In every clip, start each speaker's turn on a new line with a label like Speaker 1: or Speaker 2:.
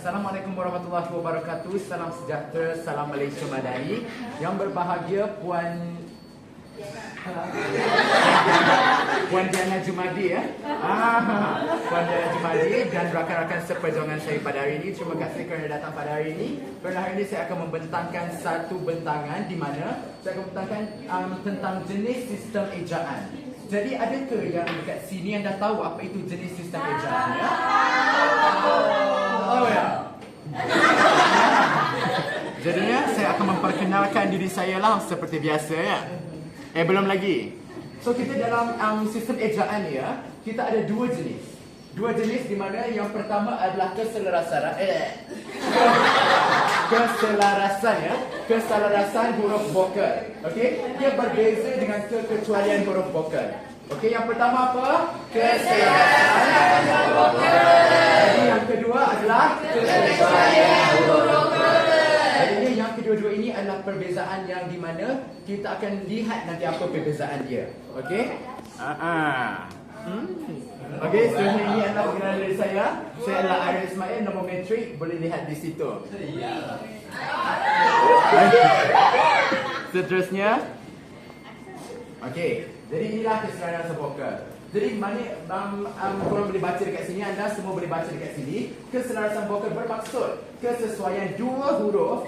Speaker 1: Assalamualaikum warahmatullahi wabarakatuh. Salam sejahtera, salam Malaysia Madani. Yang berbahagia Puan Diana Jumadi ya. Puan Diana Jumadi dan rakan-rakan seperjuangan saya pada hari ini. Terima kasih kerana datang pada hari ini. Kerana hari ini saya akan membentangkan satu bentangan di mana saya akan membentangkan tentang jenis sistem ejaan. Jadi adakah yang dekat sini yang dah tahu apa itu jenis sistem ejaan ya? Oh ya. Jadinya saya akan memperkenalkan diri saya lah seperti biasa ya. Belum lagi. So kita dalam sistem ejaan ya, kita ada dua jenis. Dua jenis di mana yang pertama adalah keselarasan. Keselarasan ya. Keselarasan huruf vokal. Okey? Dia berbeza dengan kekecualian huruf vokal. Okey, yang pertama apa? Keselarasan huruf vokal. Jadi yang kedua adalah kekecualian huruf vokal. Jadi yang kedua-dua ini adalah perbezaan yang di mana kita akan lihat nanti apa perbezaan dia. Okey? Okey, so ini adalah pengenalan diri saya. Saya adalah Arif Ismail, nombor metrik boleh lihat di situ. Seterusnya. Okey, jadi inilah keselarasan vokal. Jadi mana korang boleh baca dekat sini, anda semua boleh baca dekat sini. Keselarasan vokal bermaksud kesesuaian dua huruf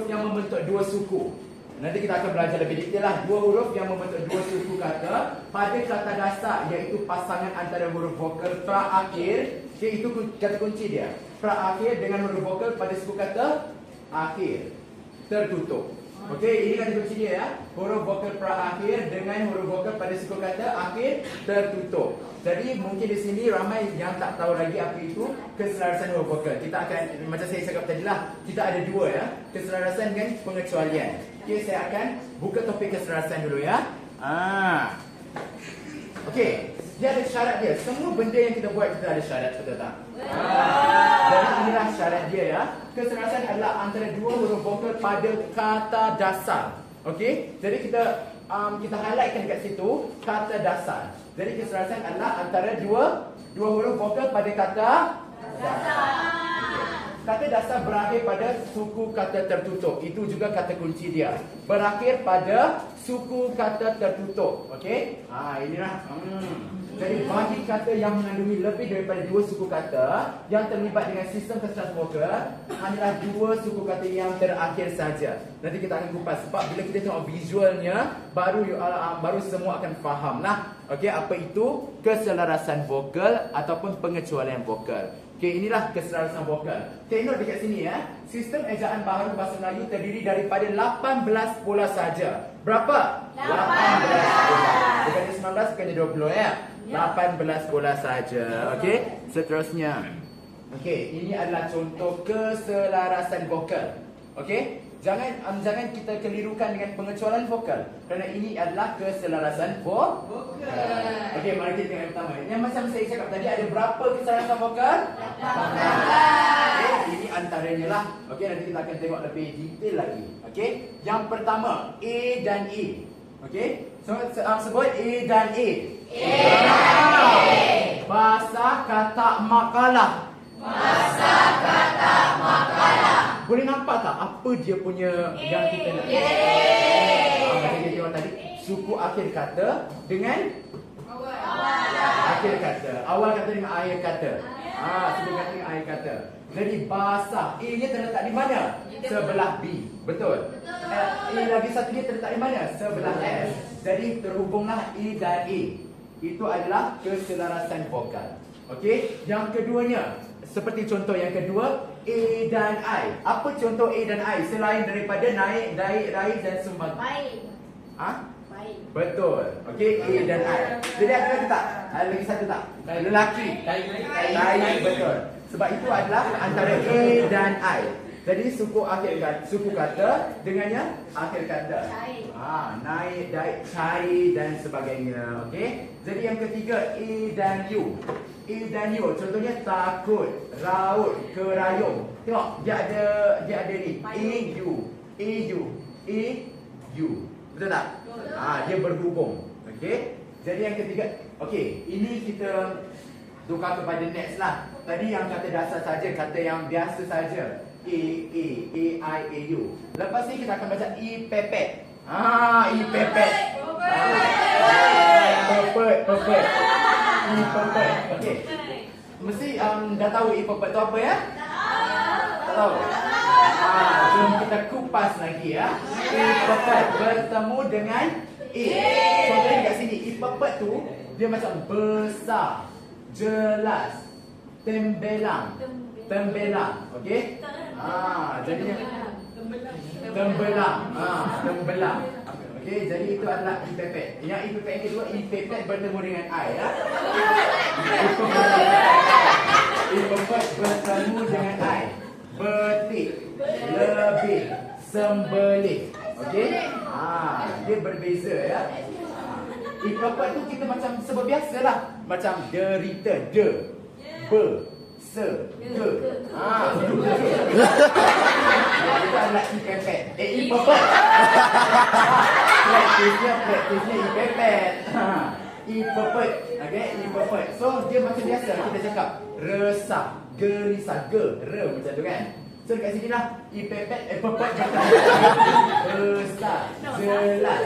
Speaker 1: yang membentuk dua suku. Nanti kita akan belajar lebih detail lah. Dua huruf yang membentuk dua suku kata pada kata dasar, iaitu pasangan antara huruf vokal pra-akhir. Okay, itu kata kunci dia. Pra-akhir dengan huruf vokal pada suku kata akhir tertutup. Okey, ini kata kunci dia ya. Huruf vokal pra-akhir dengan huruf vokal pada suku kata akhir tertutup. Jadi mungkin di sini ramai yang tak tahu lagi apa itu keselarasan huruf vokal. Kita akan, macam saya cakap tadi lah, kita ada dua ya. Keselarasan dengan pengecualian. Okey, saya akan buka topik keselarasan dulu ya. Okey, dia ada syarat dia. Semua benda yang kita buat kita ada syarat, betul tak? Jadi inilah syarat dia ya. Keselarasan adalah antara dua huruf vokal pada kata dasar. Okey, jadi kita highlightkan kat situ kata dasar. Jadi keselarasan adalah antara dua huruf vokal pada kata dasar. Kata dasar berakhir pada suku kata tertutup. Itu juga kata kunci dia. Berakhir pada suku kata tertutup. Okey? Inilah. Jadi bagi kata yang mengandungi lebih daripada dua suku kata yang terlibat dengan sistem keselarasan vokal, hanyalah dua suku kata yang terakhir saja. Nanti kita akan kupas sebab bila kita tengok visualnya baru semua akan faham lah. Okey, apa itu keselarasan vokal ataupun pengecualian vokal. Okey, inilah keselarasan vokal. Tengok dekat sini ya. Sistem ejaan baharu bahasa Melayu terdiri daripada 18 pola saja. Berapa? 18 pola. Bukannya 19, bukannya 20 ya. 18 pola saja. Okey, seterusnya. Okey, ini adalah contoh keselarasan vokal. Okey? Jangan kita kelirukan dengan pengecualian vokal kerana ini adalah keselarasan vokal. Okey, mari kita tengok yang pertama. Yang macam saya cakap tadi, ada berapa keselarasan vokal? 18. Okey, ini antaranya lah. Okey, nanti kita akan tengok lebih detail lagi. Okey, yang pertama A dan E. Okey, so sebut A dan E. A dan E. Bahasa kata makalah. Bahasa kata makalah. Boleh nampak tak apa dia punya yang kita nak? Macam kita tengok tadi, suku akhir kata dengan akhir kata. Awal kata dengan akhir kata. Suku kata dengan akhir kata. Jadi bahasa A nya terletak di mana? Sebelah B. Betul? A lagi satu dia terletak di mana? Sebelah S. Jadi terhubunglah A dan A. Itu adalah keselarasan vokal. Okey, yang keduanya, seperti contoh yang kedua, A dan I. Apa contoh A dan I selain daripada naik, raih dan sumbang? Baik. Baik. Betul. Okey, A dan I. Jadi ada lagi tak? Ada lagi satu tak? Lelaki. Baik. Betul. Sebab itu adalah antara A dan I. Jadi suku kata dengannya akhir kata. Naik, cari dan sebagainya. Okey. Jadi yang ketiga A dan U. A dan U, contohnya takut, raut, kerayung. Tengok, dia ada ni. AU. Betul tak? Dia berhubung. Okey. Jadi yang ketiga, okey, ini kita tukar kepada next lah. Tadi yang kata dasar saja, kata yang biasa saja. A, I, A, U. Lepas ni kita akan baca I pepet. I pepet. Pepet. I pepet. Okey. Mesti dah tahu I pepet tu apa ya? Tak tahu. Jom kita kupas lagi ya. I pepet bertemu dengan A. Contohnya kat sini, I pepet tu dia macam besar, jelas, tembelang. Okey? Jadinya tembelang. Tembelang. Okey, jadi itu adalah I pepet. Yang I pepet yang kedua, I pepet bertemu dengan I ya. I pepet bertemu dengan I. Betik, lebih, sembelih. Okey? Dia berbeza ya. I pepet tu kita macam sebab biasalah. Macam derita, se, ke. Itu adalah I pepet. I pepet. Praktisnya I pepet. I pepet. Okay, I pepet. So, dia macam biasa kita cakap resah, gelisah, re macam tu kan. So, dekat sini lah I pepet, pepet kata resah, jelas,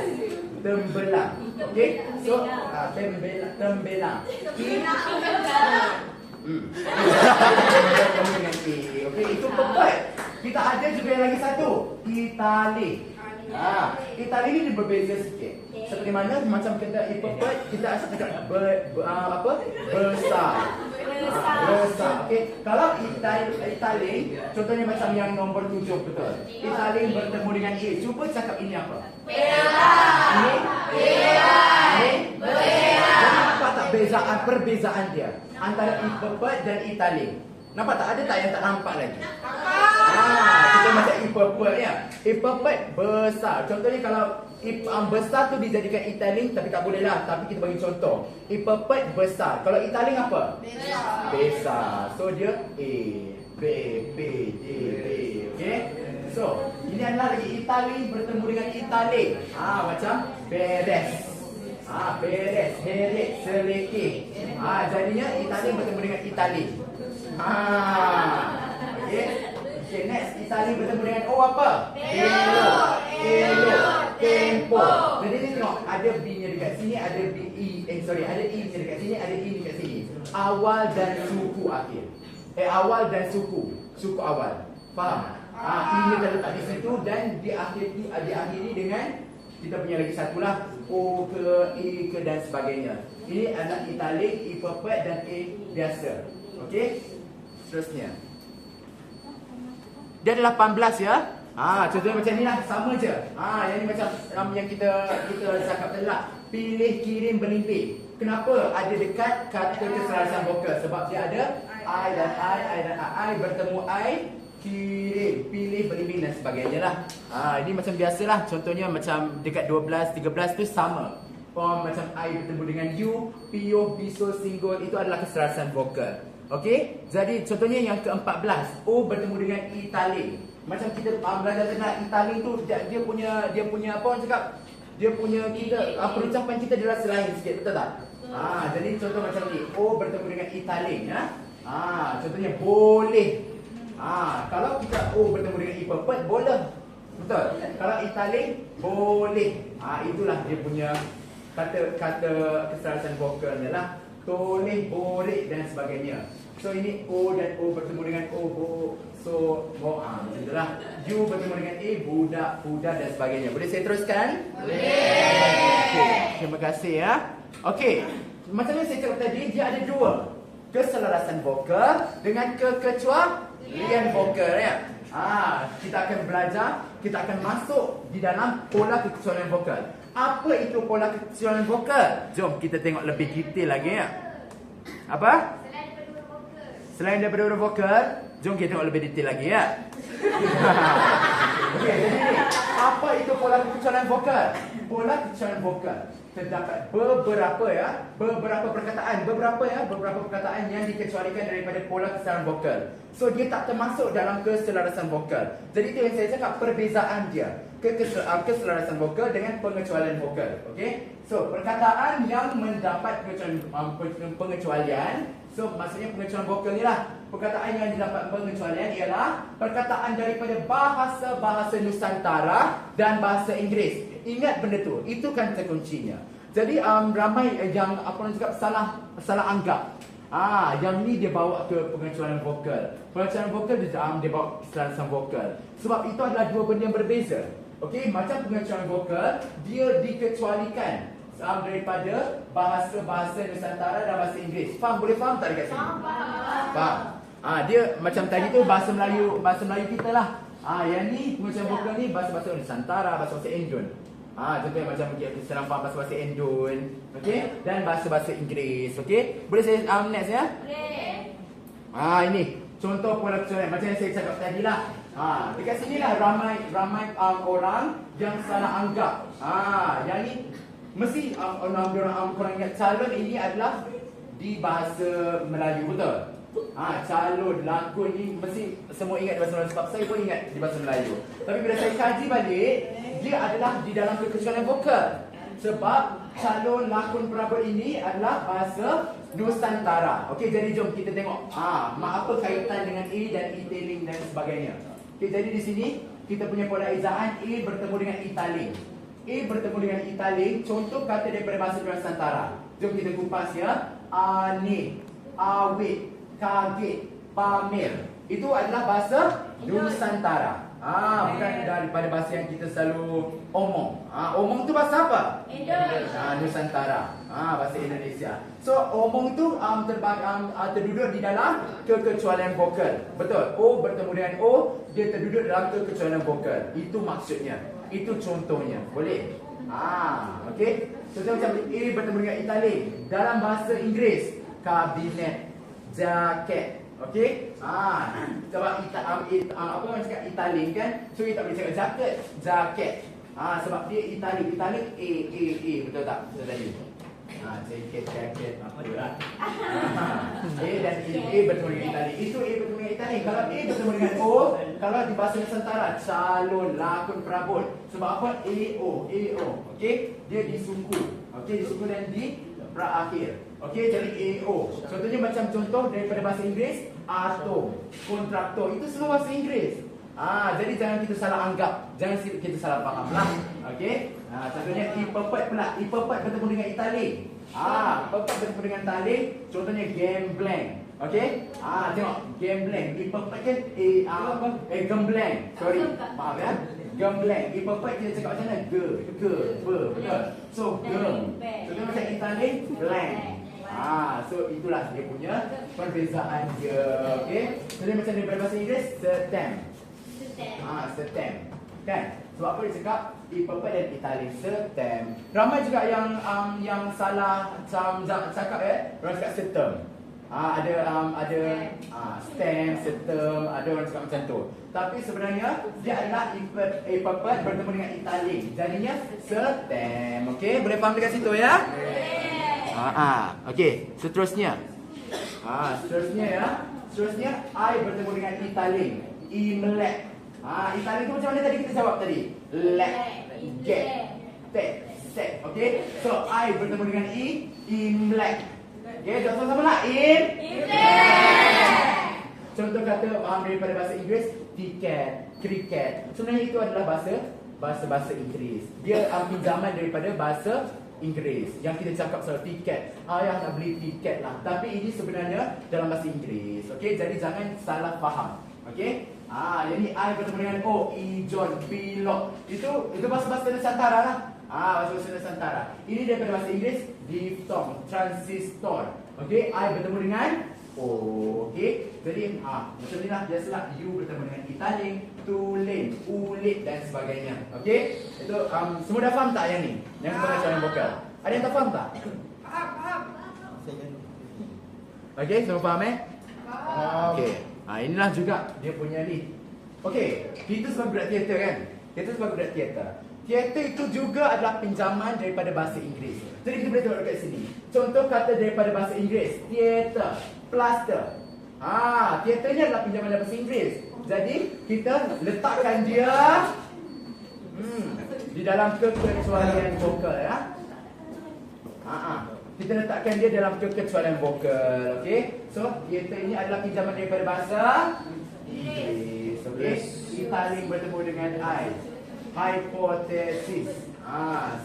Speaker 1: tembelang. Okay, so tembelang. Okey, itu pepet. Kita ada juga yang lagi satu, Itali. Itali ni dia berbeza sikit. Seperti mana macam kita pepet, kita asyik cakap besar. Okey, kalau Itali, contohnya macam yang nombor 7 betul. Itali bertemu dengan A. Cuba cakap ini apa? Ini nampak tak perbezaan dia antara I pepet dan Itali? Nampak tak? Ada tak yang tak nampak lagi? Kita macam I pepet ya. I pepet besar. Contohnya kalau besar tu dijadikan Itali, tapi tak boleh lah. Tapi kita bagi contoh. I pepet besar. Kalau Itali apa? Besar. So dia A, B, D. Okay? So, ini adalah lagi Itali bertemu dengan Itali. Macam beres. Beres, heret, selekeh. Jadinya Itali bertemu dengan Itali. Okay, next. Itali bertemu dengan O apa? Elo, tempo. Jadi ni tengok, ada B-nya dekat sini, ada ada I-nya dekat sini, ada I dekat sini. Awal dan suku akhir. Awal dan suku awal. Faham? I-nya dah letak di situ dan diakhiri dengan kita punya lagi satu lah, O ke, E ke dan sebagainya. Ini adalah italik, I pepet dan A biasa. Okey? Seterusnya. Dia ada 18 ya. Contohnya macam ni lah, sama je. Yang ni macam yang kita cakap tadi lah. Pilih, kirim, berlimpih. Kenapa ada dekat kata keselarasan vokal? Sebab dia ada I dan I bertemu I, kirim, pilih, berlimpih dan sebagainya lah. Ini macam biasalah. Contohnya macam dekat 12, 13 tu sama. Macam I bertemu dengan you, piuh, bisul, singgul, itu adalah keselarasan vokal. Okey? Jadi contohnya yang ke-14, O bertemu dengan Itali. Macam kita belajar tentang Itali tu, dia punya apa orang cakap? Dia punya kita perucapan kita dia rasa lain sikit, betul tak? Jadi contoh macam ni, O bertemu dengan Itali ya. Contohnya boleh. Kalau kita O bertemu dengan I pepet, boleh. Betul. Kalau Itali boleh. Itulah dia punya kata keselarasan vokalnya lah. Toleh, borek dan sebagainya. So ini O dan O bertemu dengan O, macam itulah. U bertemu dengan A, budak, budak dan sebagainya. Boleh saya teruskan? Boleh. Okay. Terima kasih ya. Okey. Macam yang saya cakap tadi, dia ada dua. Keselarasan vokal dengan kekecualian vokal ya. Kita akan belajar, kita akan masuk di dalam pola kekecualian vokal. Apa itu pola kekecualian vokal? Jom kita tengok lebih detail lagi ya. Apa? Selain daripada huruf vokal, jom kita tengok lebih detail lagi ya. Okey, jadi apa itu pola kekecualian vokal? Pola kekecualian vokal terdapat beberapa perkataan yang dikecualikan daripada pola keselarasan vokal. So dia tak termasuk dalam keselarasan vokal. Jadi itu yang saya cakap perbezaan dia. Keselarasan vokal dengan pengecualian vokal. Okey? So perkataan yang mendapat pengecualian So maksudnya pengecualian vokal ni lah. Perkataan yang didapat pengecualian ialah perkataan daripada bahasa-bahasa Nusantara dan bahasa Inggeris. Ingat benda tu, itu kan kuncinya. Jadi ramai yang apa orang cakap salah anggap. Yang ni dia bawa ke pengecualian vokal. Pengecualian vokal dia bawa keselarasan vokal. Sebab itu adalah dua benda yang berbeza. Okey, macam pengecualian vokal, dia dikecualikan daripada bahasa-bahasa Nusantara dan bahasa Inggeris. Faham? Boleh faham tak dekat sini? Faham. Dia macam tadi tu bahasa Melayu kita lah. Yang ni pengecualian vokal ni bahasa-bahasa Nusantara, bahasa-bahasa Indon. Contohnya macam kita senang faham bahasa-bahasa Indon, okey, dan bahasa-bahasa Inggeris, okey. Boleh saya next ya? Boleh. Ini contoh pengecualian macam yang saya cakap tadi lah. Dekat sini lah ramai orang yang salah anggap. Yang ni mesti korang ingat calon ini adalah di bahasa Melayu, betul? Calon, lakon ni mesti semua ingat di bahasa Melayu. Sebab saya pun ingat di bahasa Melayu. Tapi bila saya kaji balik, dia adalah di dalam kekecualian vokal. Sebab calon, lakon, perabot ini adalah bahasa Nusantara. Okey, jadi jom kita tengok apa kaitan dengan A dan E-tailing dan sebagainya. Okey, jadi di sini kita punya pola ejaan A bertemu dengan E-tailing. A bertemu dengan E-tailing, contoh kata daripada bahasa Nusantara. Jom kita kupas ya. Aneh, awet, kaget, pamer. Itu adalah bahasa Nusantara. Bukan daripada bahasa yang kita selalu omong. Omong tu bahasa apa? Nusantara. Bahasa Indonesia. So omong tu terduduk di dalam kekecualian vokal. Betul. O bertemu dengan O, dia terduduk dalam kekecualian vokal. Itu maksudnya. Itu contohnya. Boleh? Okey. Contoh macam A bertemu dengan Italian. Dalam bahasa Inggeris, kabinet, jaket. Okey? Sebab apa orang cakap Italian kan? So kita boleh cakap jaket. Sebab dia Italian. Italian A. Betul tak? Betul tadi. Jaket apa lah. A dan A bertemu dengan Italian. Itu A bertemu dengan Italian. Kalau A bertemu dengan O, kalau di bahasa Nusantara, calon, lakon, perabot. Sebab apa? AO. Okey? Dia disuku. Okey, disuku dan di berakhir. Okey, jadi AO. Contohnya macam contoh daripada bahasa Inggeris, atom, kontraktor. Itu semua bahasa Inggeris. Jadi jangan kita salah anggap. Jangan kita salah faham lah. Okey? Contohnya E-pepet pula. E-pepet bertemu dengan Italian. Pepet bertemu dengan Italian. Contohnya gambling. Okey? Tengok gambling. E-pepet kan gambling. Sorry. Maaf ya. Gambling. E-pepet kita cakap macam mana? Betul. So gem. Contohnya macam Italian blank. So itulah dia punya perbezaan dia. Okey? Contohnya macam daripada bahasa Inggeris, stamp. Stamp. Kan? Sebab apa dia cakap E-pepet dan Italian, stamp. Ramai juga yang salah cakap orang cakap stamp. Ada stamp, stamp, ada orang cakap macam tu. Tapi sebenarnya dia adalah E-pepet bertemu dengan Italian. Jadinya stamp. Okey, boleh faham dekat situ ya? Okey, seterusnya. Seterusnya I bertemu dengan Italian. Imlek. Italian tu macam mana tadi kita jawab tadi? Lek, get, tek, set. Okey. So I bertemu dengan Imlek. Okey, dah sama-sama lah. Imlek. Contoh kata daripada bahasa Inggeris, tiket, kriket. Sebenarnya itu adalah bahasa Inggeris. Dia pinjaman daripada bahasa Inggeris. Yang kita cakap soal tiket. Ayah nak beli tiket lah. Tapi ini sebenarnya dalam bahasa Inggeris. Okey, jadi jangan salah faham. Okey? Jadi I bertemu dengan O, ijon, pilot. Itu bahasa-bahasa Nusantara lah. Bahasa-bahasa Nusantara. Ini daripada bahasa Inggeris, diphthong, transistor. Okey, I bertemu dengan O. Okey? Jadi macam inilah biasalah you bertemu dengan Italian, tulen, ulit dan sebagainya. Okey? Itu semua dah faham tak yang ni? Yang pengecualian vokal. Ada yang tak faham tak? Faham. Okey, semua faham Faham. Okey. Inilah juga dia punya ni. Okey, kita sebagai budak teater kan? Kita sebagai budak teater. Teater itu juga adalah pinjaman daripada bahasa Inggeris. Jadi kita boleh tengok dekat sini. Contoh kata daripada bahasa Inggeris, teater, plaster. Teaternya adalah pinjaman daripada bahasa Inggeris. Jadi kita letakkan dia di dalam kekecualian vokal ya. kita letakkan dia dalam kekecualian vokal. Okey. So, iaitu ini adalah pinjaman daripada bahasa Inggeris. Okey. Italing bertemu dengan I. Hypothesis.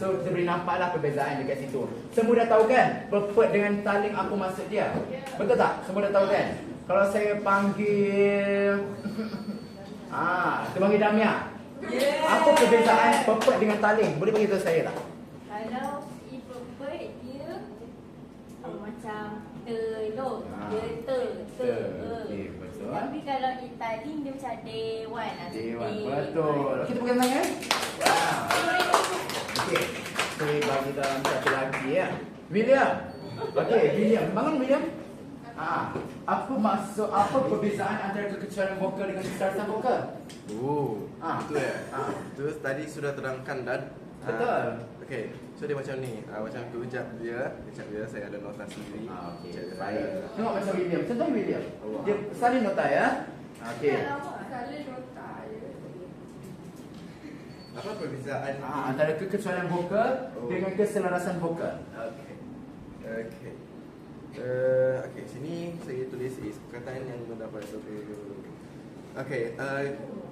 Speaker 1: So kita boleh nampaklah perbezaan dekat situ. Semua dah tahu kan? Pepet dengan taling apa maksud dia? Betul tak? Semua dah tahu kan? Kalau saya panggil kita panggil Damia. Apa perbezaan pepet dengan taling? Boleh beritahu saya tak?
Speaker 2: Kalau pepet dia macam telur, dia
Speaker 1: Okey, betul.
Speaker 2: Tapi kalau Italing dia macam dewan lah.
Speaker 1: Dewan, betul. Okey, tepuk tangan. Wow. Okey, saya bagi dalam satu lagi ya. William. Okey, William. Bangun William. Apa perbezaan antara kekecualian vokal dengan kesalahan vokal?
Speaker 3: Itu ya. Itu tadi sudah terangkan dan
Speaker 1: Betul.
Speaker 3: Okey, so dia macam ni. Macam tu kejap dia, saya ada nota sendiri.
Speaker 1: Okey,
Speaker 3: Kejap dia.
Speaker 1: baik. Tengok macam William. Contoh William.
Speaker 3: Allah.
Speaker 1: Dia salin nota ya. Okey.
Speaker 3: Apa perbezaan?
Speaker 1: Antara kekecualian vokal dengan keselarasan vokal.
Speaker 3: Okey. Okey, sini saya tulis perkataan yang mendapat satu. Okey,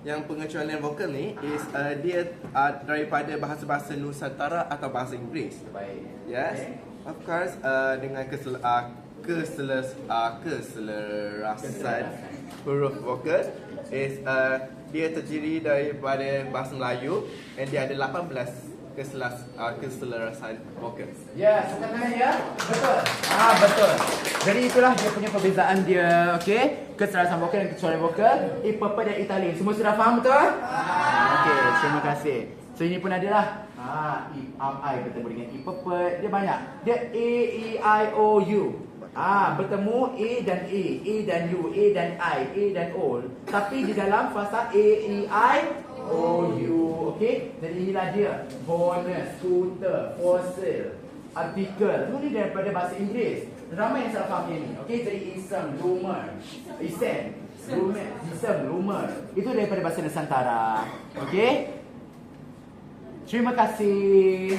Speaker 3: yang pengecualian vokal ni is dia daripada bahasa-bahasa Nusantara atau bahasa Inggeris.
Speaker 1: Baik.
Speaker 3: Yes.
Speaker 1: Okay.
Speaker 3: Of course, dengan keselarasan huruf vokal is dia terdiri daripada bahasa Melayu dan dia ada 18 keselarasan vokal.
Speaker 1: Ya, sebenarnya ya. Betul. Betul. Jadi itulah dia punya perbezaan dia, okey? Keselarasan vokal dan kecualian vokal, pepet dan Italian. Semua sudah faham betul? Okey, terima kasih. So ini pun adalah I bertemu dengan pepet. Dia banyak. Dia A, E, I, O, U. Bertemu A dan dan U, A dan I, A dan O. Tapi di dalam fasa A, E, I, O, U. Okey? Jadi inilah dia. Bonus, scooter, fossil, artikel. Semua ni daripada bahasa Inggeris. Ramai yang salah faham ini. Okey? Jadi isem, rumor, rumor. Itu daripada bahasa Nusantara. Okey? Terima kasih.